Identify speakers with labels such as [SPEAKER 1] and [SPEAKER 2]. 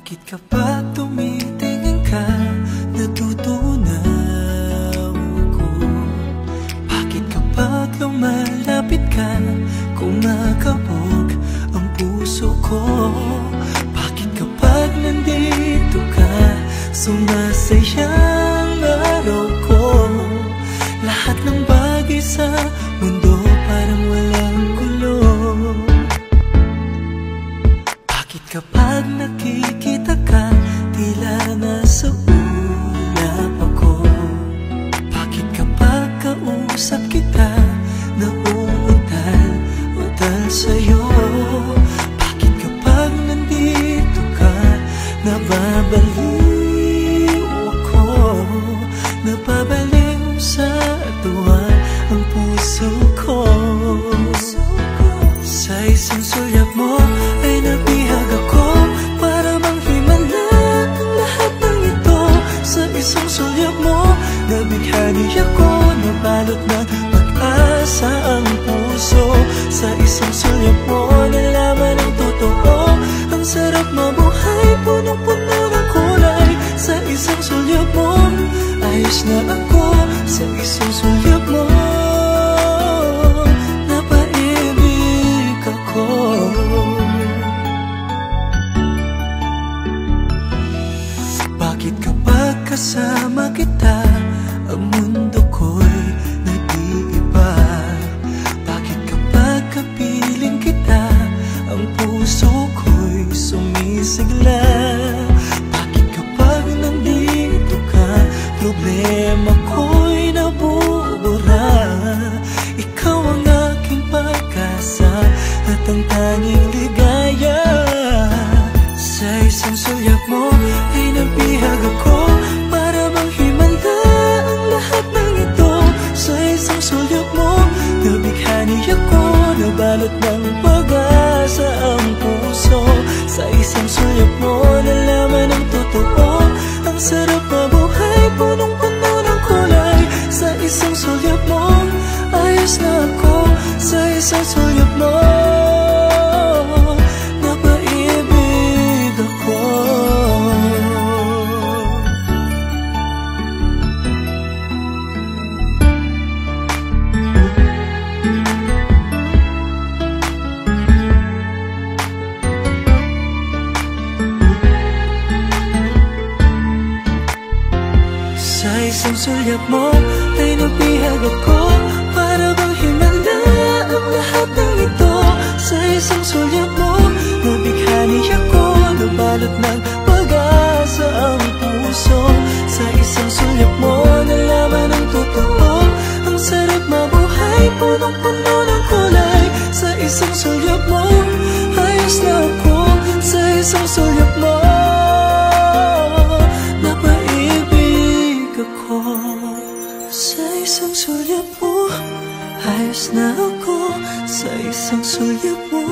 [SPEAKER 1] Bakit kapag tumitingin ka, natutunaw ako? Bakit kapag lumalapit ka, kumakabog ang puso ko? Bakit kapag nandito ka, sumasayang araw ko? Lahat ng bagay sa mundo parang walang gulo. Bakit kapag nakikita ka, tila nasa ulap ako? Bakit kapag kausap kita, nauutal-utal sa'yo? Bakit kapag nandito ka, nababaliw ako? Napabaliw sa tuwa ang puso ko. Sa isang sulyap mo ay nabihag ako, para bang himala ang lahat ng ito. Sa isang sulyap mo, nabighani ako, nabalot ng pag-asa ang puso. Sa isang sulyap mo, nalaman ang totoo. Ang sarap mabuhay, punong-puno ng kulay. Sa isang sulyap mo, ayos na ako. Sa isang sulyap mo, napaibig ako. Bakit kapag kasama kita, ang mundo ko'y nag-iiba? Bakit kapag kapiling kita, ang puso ko'y sumisigla? Bakit kapag nandito ka, problema ko'y nabubura? Ikaw ang aking pag-asa at ang tanging ligaya. Sa isang sulyap mo ay nabihag ako, para bang himanda ang lahat ng ito. Sa isang sulyap mo, nabighani ako, nabalot ng pag-asa ang puso. Sa isang sulyap mo, nalaman ang totoo. Ang sarap mabuhay, punong-puno ng kulay. Sa isang sulyap mo, ayos na ako. Sa isang sulyap mo, napaibig ako. Sa isang sulyap mo ay nabihag ako, para bang himala ang lahat ng ito. Sa isang sulyap mo, nabighani ako, nabalot ng pag-asa ang puso. Sa isang sulyap mo, nalaman ang totoo. Ang sarap mabuhay, punong-puno ng kulay. Sa isang sulyap mo, ayos na ako. Sa isang sulyap mo, napaibig ako. Sa isang sulyap mo, ayos na ako. Sa isang sulyap mo,